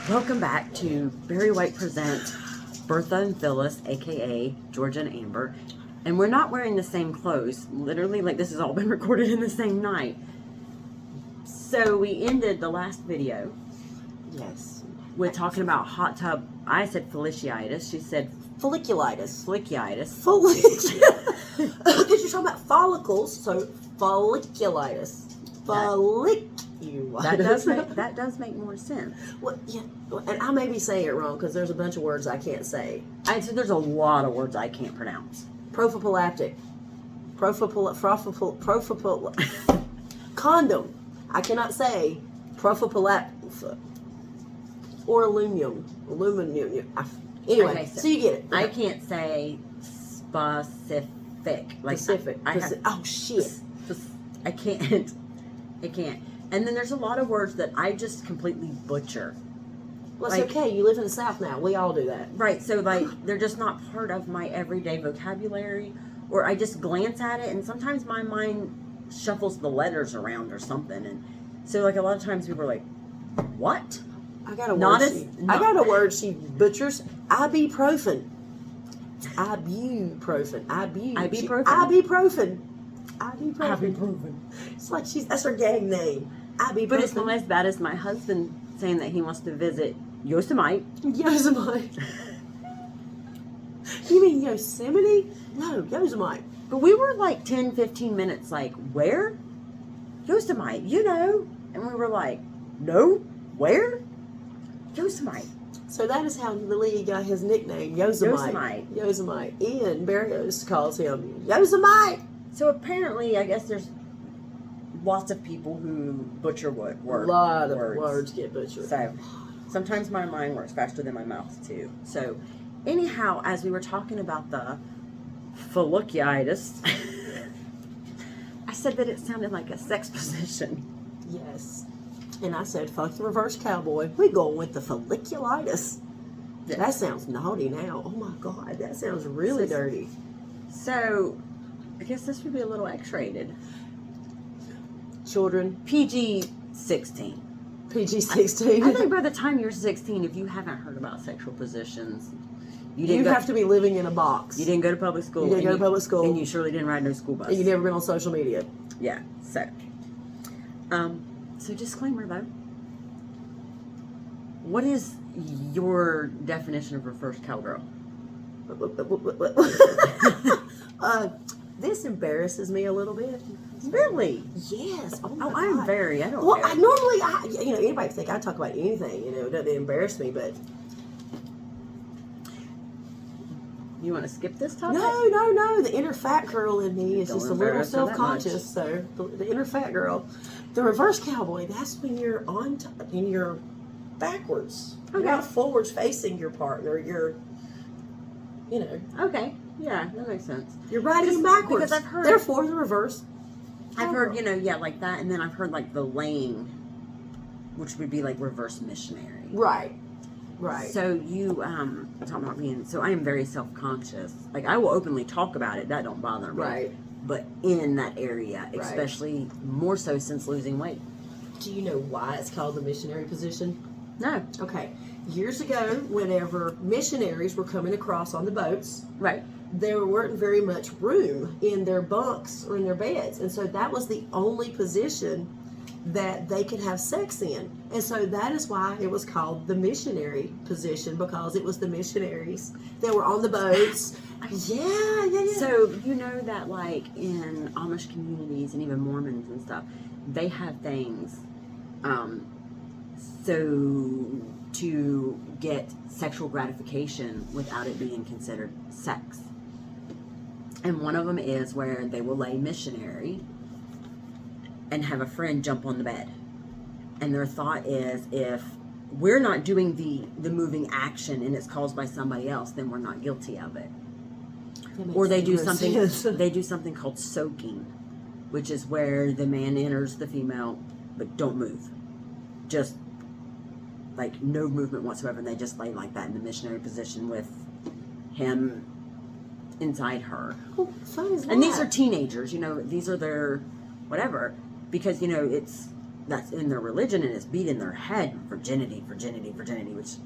Welcome back to Barry White Presents Bertha and Phyllis, aka Georgia and Amber. And we're not wearing the same clothes. Literally, like, this has all been recorded in the same night. So we ended the last video. Yes. With talking about hot tub. I said folliculitis. She said folliculitis. Folliculitis. Because you're talking about follicles, so folliculitis. Folliculitis. That does make more sense. Well, yeah, and I may be saying it wrong because there's a bunch of words I can't say. I said there's a lot of words I can't pronounce. Prophylactic. Condom. I cannot say prophylactic. Or aluminum. Anyway, Okay, so you get it. I can't say specific. Like Specific. Oh, shit. I can't. And then there's a lot of words that I just completely butcher. Well, it's okay. You live in the South now. We all do that. Right. So, like, they're just not part of my everyday vocabulary. Or I just glance at it, and sometimes my mind shuffles the letters around or something. And so, like, a lot of times people are like, what? I got a word she butchers. Ibuprofen. It's like that's her gang name. Ibuprofen. But it's not as bad as my husband saying that he wants to visit Yosemite. You mean Yosemite? No, Yosemite. But we were like 10, 15 minutes like, where? Yosemite, And we were like, no, where? Yosemite. So that is how the league got his nickname, Yosemite. Ian Barrios calls him Yosemite. So apparently, I guess there's lots of people who butcher words. A lot of words get butchered. So sometimes my mind works faster than my mouth too. So anyhow, as we were talking about the folliculitis, I said that it sounded like a sex position. Yes. And I said, fuck the reverse cowboy. We going with the folliculitis. Yes. That sounds naughty now. Oh my God, that sounds really dirty. So, I guess this would be a little X-rated. Children. PG-16. PG-16. I think by the time you're 16, if you haven't heard about sexual positions, you have to be living in a box. You didn't go to public school. You didn't go to public school. And you surely didn't ride no school bus. And you've never been on social media. Yeah, so. So disclaimer though. What is your definition of reverse cowgirl? This embarrasses me a little bit. Really? Yes. Oh, I'm very. I don't. Well, normally, anybody think I talk about anything. It doesn't embarrass me, but. You want to skip this topic? No. The inner fat girl in me is just a little self-conscious. So the inner fat girl, the reverse cowboy. That's when you're you're backwards. Okay. You're not forwards facing your partner. You're, Okay. Yeah, that makes sense. You're riding backwards. Because I've heard. Therefore, the reverse. I've heard, like that, and then I've heard like the lane, which would be like reverse missionary. Right. So you, talking about being, so I am very self-conscious. Like, I will openly talk about it. That don't bother me. Right. But in that area, especially more so since losing weight. Do you know why it's called the missionary position? No. Okay. Years ago, whenever missionaries were coming across on the boats, there weren't very much room in their bunks or in their beds. And so that was the only position that they could have sex in. And so that is why it was called the missionary position, because it was the missionaries that were on the boats. Yeah. So you know that like in Amish communities and even Mormons and stuff, they have things so to get sexual gratification without it being considered sex. And one of them is where they will lay missionary and have a friend jump on the bed. And their thought is, if we're not doing the moving action and it's caused by somebody else, then we're not guilty of it. Or they do something called soaking, which is where the man enters the female, but don't move. Just like no movement whatsoever, and they just lay like that in the missionary position with him inside her. Well, so is and these are teenagers, these are their whatever. Because, it's that's in their religion and it's beat in their head, virginity, which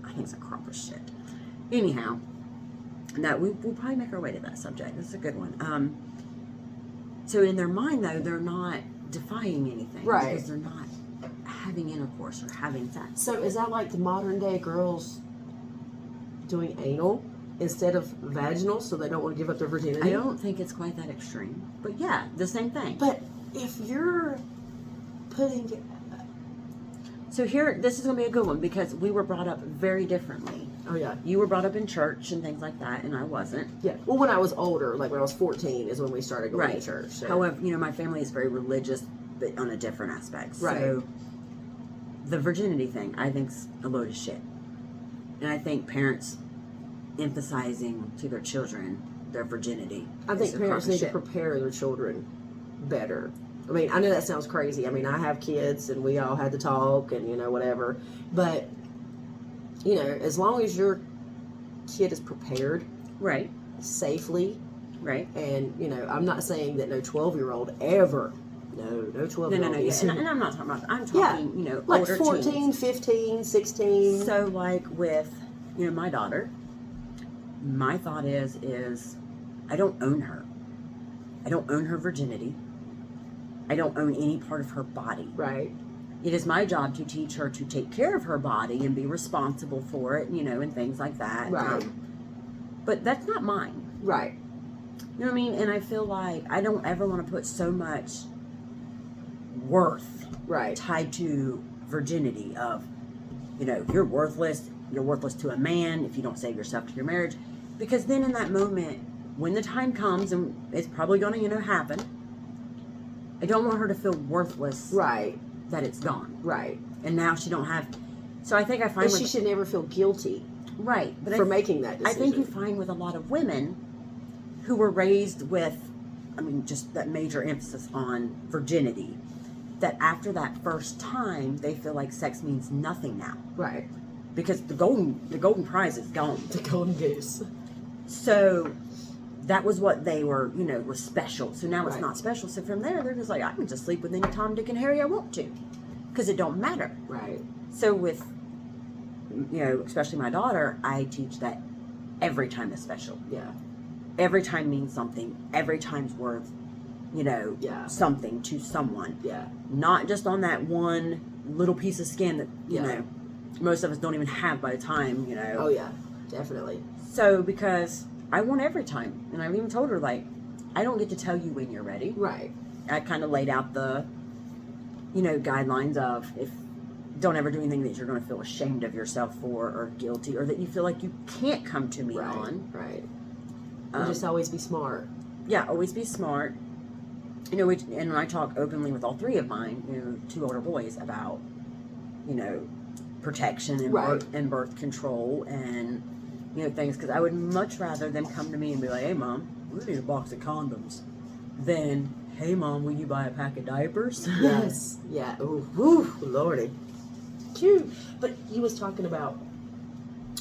I think is a crop of shit. Anyhow, we'll probably make our way to that subject. This is a good one. So in their mind, though, they're not defying anything. Right. Because they're not having intercourse or having sex. So is that like the modern day girls doing anal instead of vaginal, so they don't want to give up their virginity? I don't think it's quite that extreme. But yeah, the same thing. But if you're putting... So here, this is going to be a good one because we were brought up very differently. Oh, yeah. You were brought up in church and things like that, and I wasn't. Yeah. Well, when I was older, like when I was 14 is when we started going to church. So. However, my family is very religious, but on a different aspect. Right. So the virginity thing, I think's a load of shit. And I think parents emphasizing to their children their virginity. I think parents need to prepare their children better. I mean, I know that sounds crazy. I mean, I have kids and we all had the talk and, whatever. But, as long as your kid is prepared. Right. Safely. Right. And, I'm not saying that no 12-year-old ever. No 12-year-old. No. Yeah. And I'm not talking about, I'm talking, like older 14, teens. 15, 16. So, like with, my daughter, my thought is I don't own her. I don't own her virginity. I don't own any part of her body. Right. It is my job to teach her to take care of her body and be responsible for it, and things like that. Right. But that's not mine. Right. You know what I mean? And I feel like I don't ever want to put so much worth tied to virginity of, you're worthless to a man if you don't save yourself to your marriage. Because then in that moment, when the time comes, and it's probably going to, happen, I don't want her to feel worthless. Right. That it's gone. Right. And now she don't have... So I think I find... But she should never feel guilty. Right. But for making that decision. I think you find with a lot of women who were raised with, just that major emphasis on virginity, that after that first time, they feel like sex means nothing now. Right. Because the golden prize is gone. The golden goose. So that was what they were, was special. So now it's not special. So from there, they're just like, I can just sleep with any Tom, Dick, and Harry I want to. Because it don't matter. Right. So with, especially my daughter, I teach that every time is special. Yeah. Every time means something. Every time's worth, something to someone. Yeah. Not just on that one little piece of skin that, most of us don't even have by the time, Oh, yeah. Definitely. So, because I want every time. And I've even told her, like, I don't get to tell you when you're ready. Right. I kind of laid out the, guidelines of don't ever do anything that you're going to feel ashamed of yourself for or guilty or that you feel like you can't come to me on. Right. And just always be smart. Yeah, always be smart. And when I talk openly with all three of mine, 2 older boys about, protection and birth control and, things. Because I would much rather them come to me and be like, hey, Mom, we need a box of condoms than, hey, Mom, will you buy a pack of diapers? Yes. Yeah. Ooh, Lordy. Phew. But you was talking about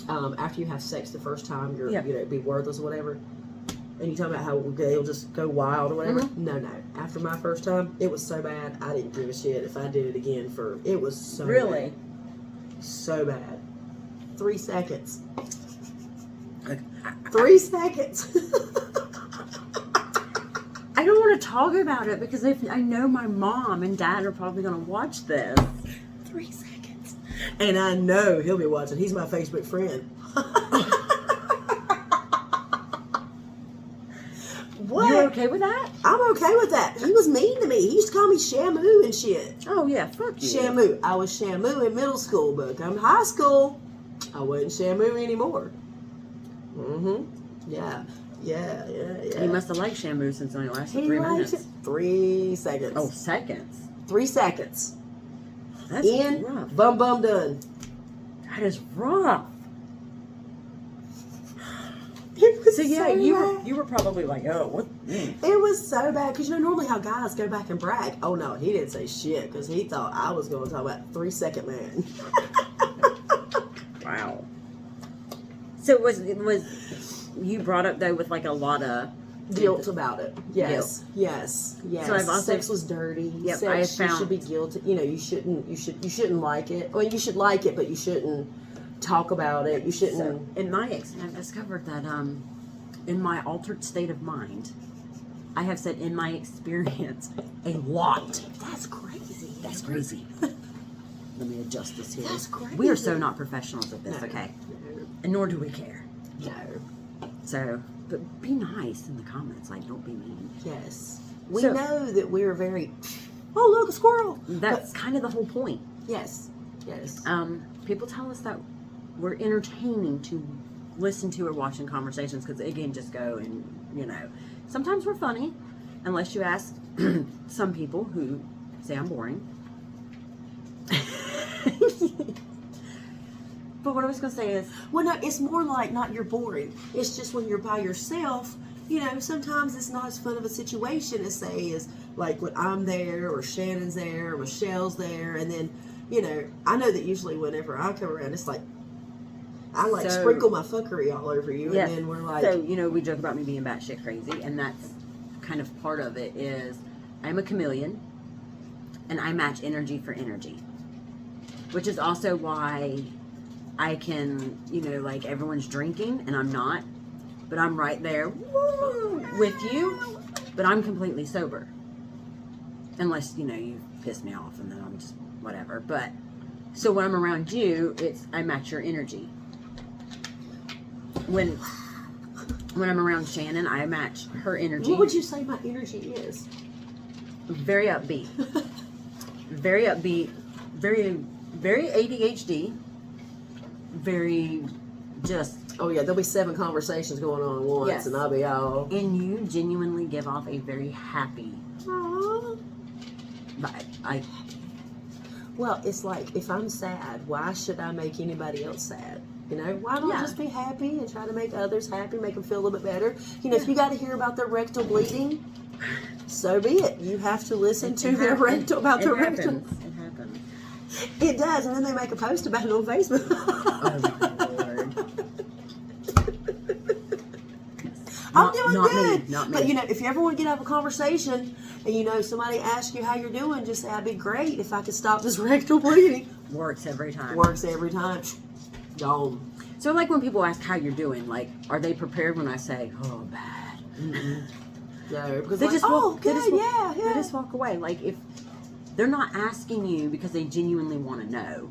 after you have sex the first time, you're be worthless or whatever. And you talking about how they'll just go wild or whatever. Mm-hmm. No. After my first time, it was so bad, I didn't give a shit if I did it again it was so really bad. So bad. 3 seconds. 3 seconds. I don't want to talk about it because I know my mom and dad are probably going to watch this. 3 seconds. And I know he'll be watching. He's my Facebook friend. What? You okay with that? I'm okay with that. He was mean to me. He used to call me Shamu and shit. Oh, yeah. Fuck you. Shamu. I was Shamu in middle school, but come high school, I wasn't Shamu anymore. Mm-hmm. Yeah. He must have liked Shamu since it only lasted 3 minutes. 3 seconds. Oh, seconds. 3 seconds. That's in, rough. Bum, done. That is rough. It was so yeah, bad. you were probably like, oh, what? It was so bad because normally how guys go back and brag. Oh no, he didn't say shit because he thought I was going to talk about 3 second man. Wow. So it was you brought up though with like a lot of guilt about it. Yes, yes, yes. So I've also, sex was dirty. Yep, Sex, you should be guilty. You know, you shouldn't like it. Well, you should like it, but you shouldn't talk about it. You shouldn't. So I've discovered that in my altered state of mind, I have said in my experience a lot. That's crazy. That's crazy. Let me adjust this here. That's crazy. We are so not professionals at this, No, okay? no. And nor do we care. No. So, but be nice in the comments. Like, don't be mean. Yes. We So- know that we're very. Oh, look, a squirrel. That's kind of the whole point. Yes. Yes. People tell us that we're entertaining to listen to or watch in conversations because it can just go and, you know, sometimes we're funny, unless you ask some people who say I'm boring. But what I was going to say is, Well, no, it's more like not you're boring. It's just when you're by yourself, you know, sometimes it's not as fun of a situation as say is like when I'm there or Shannon's there or Michelle's there, and then, you know, I know that usually whenever I come around, it's like I like So- sprinkle my fuckery all over you, yes. and then we're like, So, you know, we joke about me being batshit crazy, and that's kind of part of it is I'm a chameleon, and I match energy for energy, which is also why I can, you know, like everyone's drinking and I'm not, but I'm right there woo, with you, but I'm completely sober. Unless, you know, you piss me off and then I'm just whatever. But so when I'm around you, I match your energy. When I'm around Shannon, I match her energy. what would you say my energy is? Very upbeat. Very upbeat. Very, very ADHD. Very just. Oh yeah, there'll be 7 conversations going on at once, Yes. and I'll be all. And you genuinely give off a very happy Aww. vibe. Well, it's like if I'm sad, why should I make anybody else sad? You know, why don't I Yeah. just be happy and try to make others happy, make them feel a little bit better? You know, if you got to hear about their rectal bleeding, so be it. You have to listen to their rectal about their rectal. It happens. It does, and then they make a post about it on Facebook. Oh, Lord. I'm doing not good. Me, not me. But you know, if you ever want to get out of a conversation and you know somebody asks you how you're doing, just say, "I'd be great if I could stop this rectal bleeding." Works every time. Works every time. Gone. So, like when people ask how you're doing, like, are they prepared when I say, "Oh, bad"? No, because They like, just oh, walk. good, They just walk, yeah. They just walk away. Like if they're not asking you because they genuinely want to know,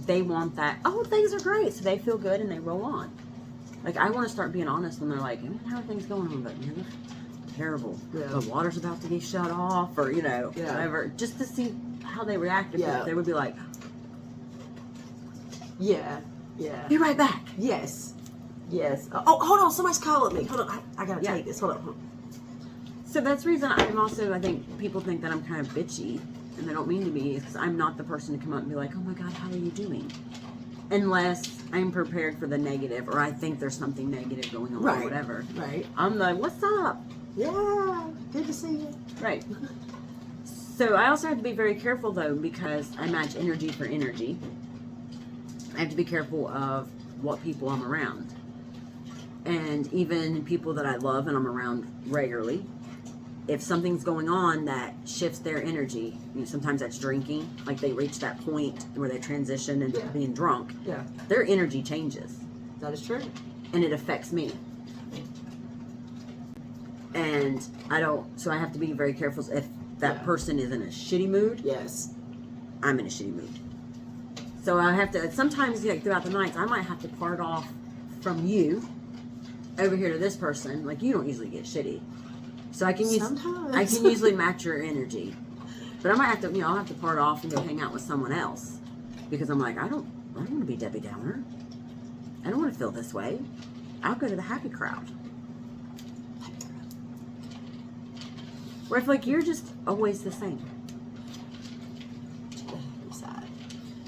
they want that. Oh, things are great, so they feel good and they roll on. Like I want to start being honest when they're like, "How are things going on?" But you know, terrible. Yeah. The water's about to get shut off, or you know, Yeah. whatever. Just to see how they react. If Yeah. they would be like, Yeah. Yeah. "Be right back." Yes. Yes. Oh, hold on. Somebody's calling me. Hold on. I gotta Yeah. take this. Hold on. So that's the reason I'm also, I think people think that I'm kind of bitchy, and they don't mean to be, because I'm not the person to come up and be like, "Oh my God, how are you doing?" Unless I'm prepared for the negative, or I think there's something negative going on, Right. or whatever. Right. I'm like, "What's up?" Yeah. Good to see you. Right. So I also have to be very careful, though, because I match energy for energy. I have to be careful of what people I'm around. And even people that I love and I'm around regularly, if something's going on that shifts their energy, you know, sometimes that's drinking, like they reach that point where they transition into Yeah. being drunk, Yeah. their energy changes That is true. and it affects me. And so I have to be very careful if that Yeah. person is in a shitty mood, Yes. I'm in a shitty mood. So I have to, sometimes like throughout the nights, I might have to part off from you over here to this person. Like you don't usually get shitty. So I can Sometimes. I can usually match your energy. But I might have to, I'll have to part off and go hang out with someone else. Because I'm like, I don't want to be Debbie Downer. I don't want to feel this way. I'll go to the happy crowd. Where I feel like you're just always the same.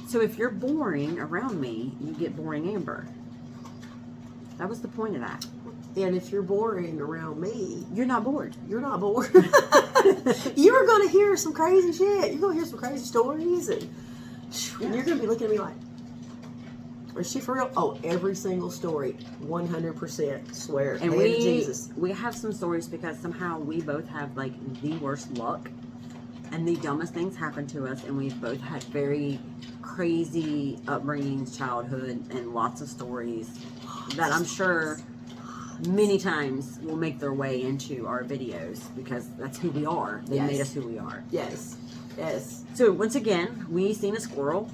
So if you're boring around me, you get boring Amber. That was the point of that. And if you're boring around me, You're not bored. you're not bored. You're going to hear some crazy shit. You're going to hear some crazy stories, and you're going to be looking at me like, Is she for real? Oh, every single story, 100%. Swear. And Hand to Jesus. we have some stories because somehow we both have like the worst luck, and the dumbest things happen to us, and we've both had very crazy upbringings, childhood, and lots of stories that I'm sure many times will make their way into our videos because that's who we are. They made us who we are. Yes. Yes. So once again, we seen a squirrel,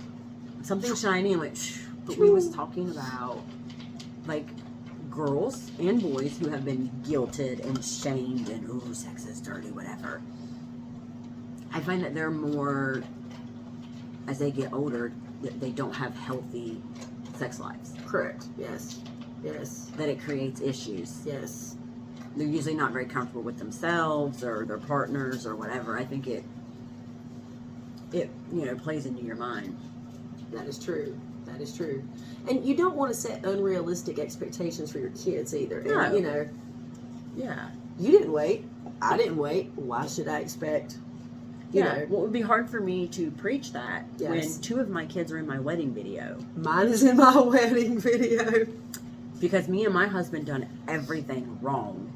something shiny, and went, shh, but we was talking about like girls and boys who have been guilted and shamed and ooh, sex is dirty, whatever. I find that they're more, as they get older, that they don't have healthy sex lives. Correct. Yes. Yes. That it creates issues. Yes. They're usually not very comfortable with themselves or their partners or whatever. I think it plays into your mind. That is true. That is true. And you don't want to set unrealistic expectations for your kids either. No. And, Yeah. you didn't wait. I didn't wait. Why should I expect? You know. Well, it would be hard for me to preach that when Yes. 2 of my kids are in my wedding video. Mine is in my wedding video. Because me and my husband done everything wrong.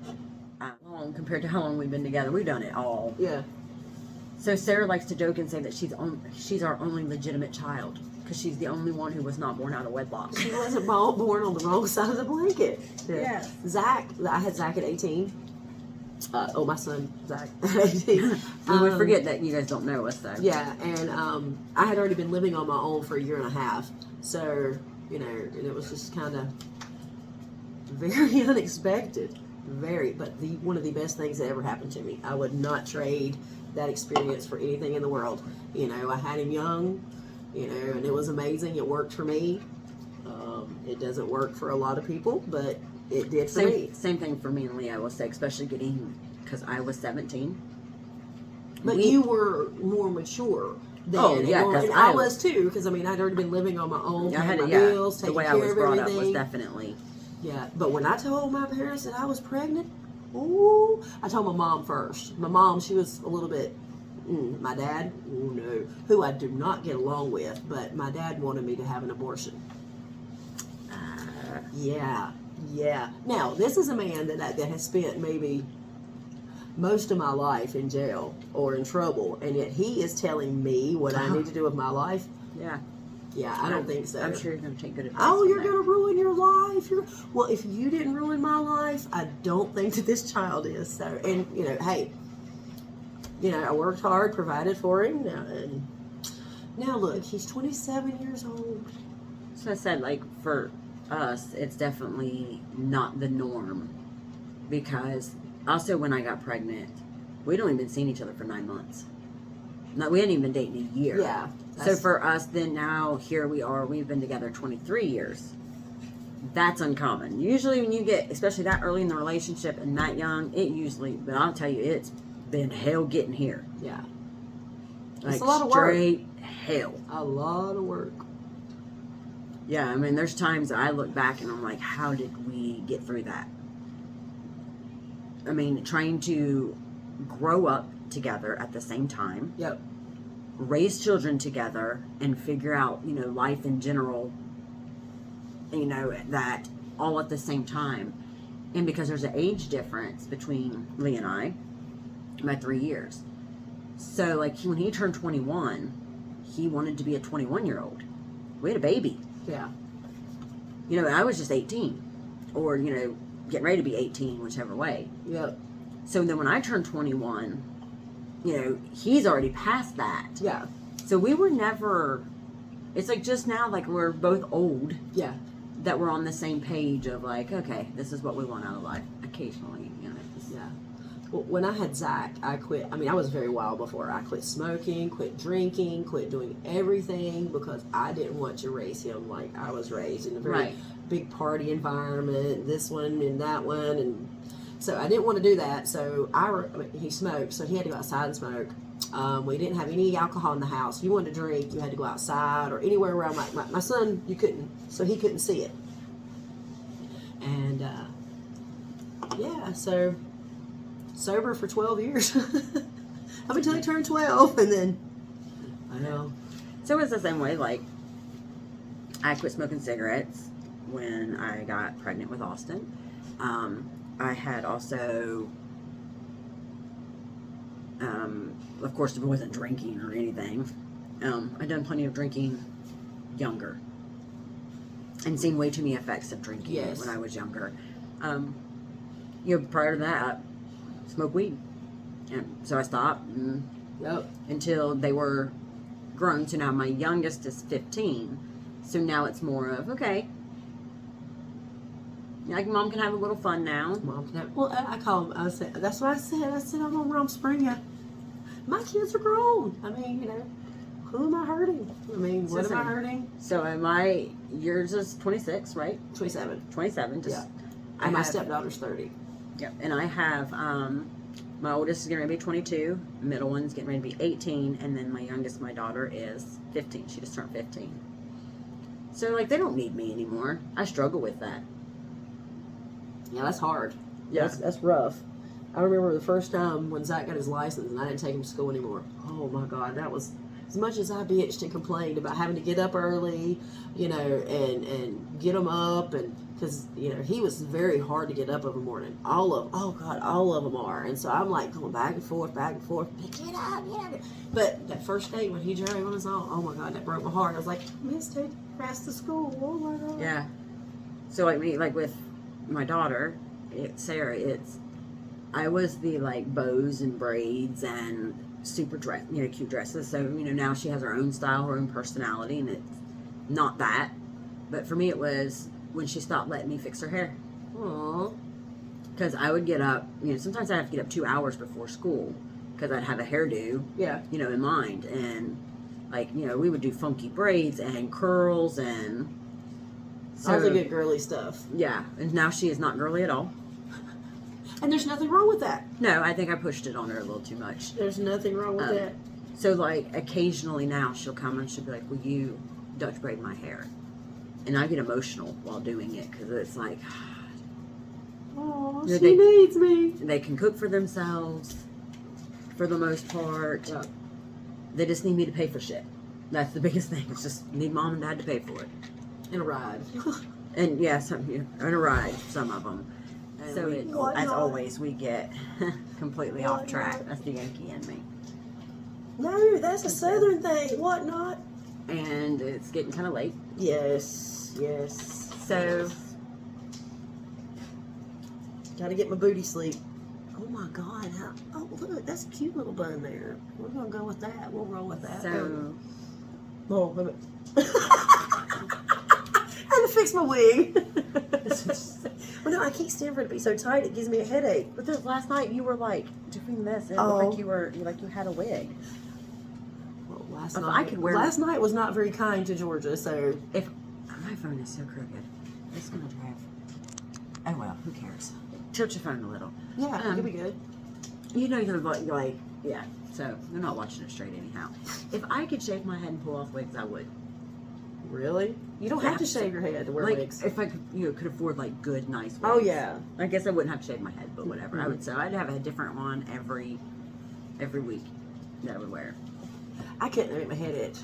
Wrong compared to how long we've been together. We've done it all. Yeah. So Sarah likes to joke and say that she's our only legitimate child. Because she's the only one who was not born out of wedlock. She wasn't born on the wrong side of the blanket. Yes. Zach, I had Zach at 18. My son, Zach, at 18. We forget that you guys don't know us, though. Yeah, and I had already been living on my own for a year and a half. So, and it was just kind of very unexpected. But one of the best things that ever happened to me. I would not trade that experience for anything in the world. I had him young, and it was amazing. It worked for me. It doesn't work for a lot of people, but it did for me. Same thing for me and Leah, I will say, especially because I was 17. But you were more mature then. Oh, yeah, because I was too, because I'd already been living on my own, paying my bills, taking care of everything. The way I was brought up was definitely. Yeah, but when I told my parents that I was pregnant, ooh, I told my mom first. My mom, she was a little bit, my dad, no, who I do not get along with, but my dad wanted me to have an abortion. Yeah. Now, this is a man that has spent maybe most of my life in jail or in trouble, and yet he is telling me what I need to do with my life. Yeah. Yeah, I don't think so. I'm sure you're going to take good advice. Oh, you're going to ruin your life. Well, if you didn't ruin my life, I don't think that this child is. So, and, hey, I worked hard, provided for him. Now look, he's 27 years old. So I said, like, for us, it's definitely not the norm. Because also when I got pregnant, we'd only been seeing each other for 9 months. No, we hadn't even been dating a year. Yeah. So for us, then now, here we are, we've been together 23 years. That's uncommon. Usually when you get, especially that early in the relationship and that young, but I'll tell you, it's been hell getting here. Yeah. Like, it's a lot of work. Straight hell. A lot of work. Yeah, there's times I look back and I'm like, how did we get through that? Trying to grow up together at the same time. Yep. Raise children together and figure out, life in general, that all at the same time. And because there's an age difference between Lee and I, by 3 years. So, like, when he turned 21, he wanted to be a 21-year-old. We had a baby. Yeah. I was just 18. Or, getting ready to be 18, whichever way. Yep. So then when I turned 21, he's already past that. Yeah. So we were never, it's like just now, like we're both old. Yeah. That we're on the same page of like, okay, this is what we want out of life. Occasionally, Yeah. Well, when I had Zach, I quit. I was very wild before. I quit smoking, quit drinking, quit doing everything because I didn't want to raise him like I was raised in a very big party environment, this one and that one. And so I didn't want to do that. So he smoked, so he had to go outside and smoke. We didn't have any alcohol in the house. If you wanted to drink, you had to go outside or anywhere around. My son, you couldn't, so he couldn't see it. And so sober for 12 years. Up until he turned 12, and then I know. So it's the same way. Like I quit smoking cigarettes when I got pregnant with Austin. I had also, of course, I wasn't drinking or anything. I'd done plenty of drinking younger and seen way too many effects of drinking when I was younger. Prior to that, I smoked weed. And so I stopped until they were grown. So now my youngest is 15. So now it's more of, okay, like mom can have a little fun now. Mom can have, well, I call them, that's what I said. I said, I'm going to spring you. My kids are grown. I mean, who am I hurting? I mean, what am I hurting? So yours is 26, right? 27. 27. And my stepdaughter's 30. Yep. And I have, my oldest is getting ready to be 22, middle one's getting ready to be 18, and then my youngest, my daughter, is 15. She just turned 15. So, they don't need me anymore. I struggle with that. Yeah, that's hard. Yeah. That's rough. I remember the first time when Zach got his license and I didn't take him to school anymore. Oh, my God. That was, as much as I bitched and complained about having to get up early, and get him up, and because, he was very hard to get up of a morning. All of them are. And so I'm going back and forth, get up. But that first day when he drove on his own, oh my God, that broke my heart. I was like, Miss, take Cass to school. Oh my God. Yeah. So with my daughter, Sarah, I was the bows and braids and super dress, cute dresses. So, now she has her own style, her own personality, and it's not that. But for me, it was when she stopped letting me fix her hair. Aww. Because I would get up, sometimes I'd have to get up 2 hours before school because I'd have a hairdo, in mind. And, we would do funky braids and curls and... all the good girly stuff. Yeah. And now she is not girly at all. And there's nothing wrong with that. No, I think I pushed it on her a little too much. There's nothing wrong with that. So, occasionally now she'll come and she'll be like, will you Dutch braid my hair? And I get emotional while doing it because it's like... Oh, she needs me. They can cook for themselves for the most part. Yeah. They just need me to pay for shit. That's the biggest thing. It's just need mom and dad to pay for it. And a ride. And and a ride, some of them. And so as always, we get completely off track. That's the Yankee in me. No, that's a Southern thing. What not? And it's getting kind of late. Yes. So, gotta get my booty sleep. Oh my God! Oh look, that's a cute little bun there. We're gonna go with that. We'll roll with that. So, oh, wait a minute. I had to fix my wig. Well, no, I can't stand for it to be so tight. It gives me a headache. But last night you were doing this, and it looked like you were you had a wig. Well, last night was not very kind to Georgia. So if my phone is so crooked, it's gonna drive. Oh well, who cares? Tilt your phone a little. Yeah, you'll be good. You're yeah. So they're not watching it straight anyhow. If I could shave my head and pull off wigs, I would. Really? You don't have to shave your head to wear wigs. If I could, could afford good, nice wigs. Oh yeah. I guess I wouldn't have to shave my head, but whatever. I would say I'd have a different one every week that I would wear. I couldn't make my head itch.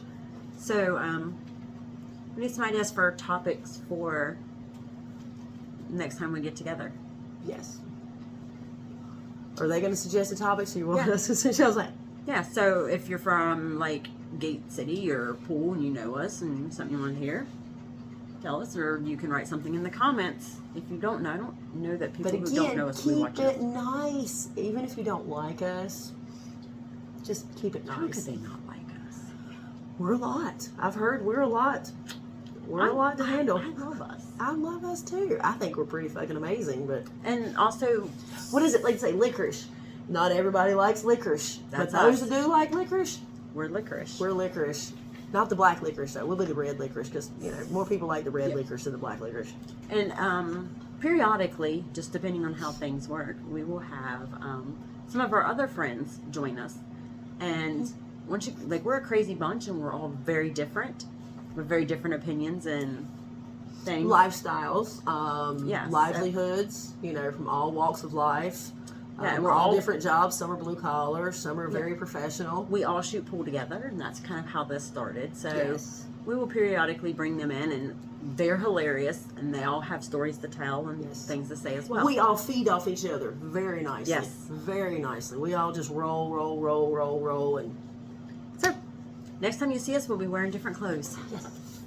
So we need some ideas for topics for next time we get together. Yes. Are they going to suggest a topic? So you want us to suggest that? Yeah. So if you're from Gate City or Poole and you know us and something you want to hear, tell us, or you can write something in the comments. If you don't know, I don't know that people who don't know us will be watching. Keep it nice. Even if you don't like us, just keep it nice. How could they not like us? We're a lot. I've heard we're a lot. We're a lot to handle. I love us. I love us too. I think we're pretty fucking amazing, but... And also... What is it? Like say licorice. Not everybody likes licorice. But those that do like licorice... We're licorice. We're licorice. Not the black licorice, though. We'll be the red licorice, because, more people like the red licorice than the black licorice. And periodically, just depending on how things work, we will have some of our other friends join us. And once we're a crazy bunch, and we're all very different. With very different opinions and things. Lifestyles, yes, livelihoods, from all walks of life. Yeah, and we're all different jobs. Some are blue collar, some are very professional. We all shoot pool together, and that's kind of how this started. So Yes. we will periodically bring them in, and they're hilarious, and they all have stories to tell and things to say as well. We all feed off each other very nicely. Yes. Very nicely. We all just roll, and so next time you see us, we'll be wearing different clothes. yes.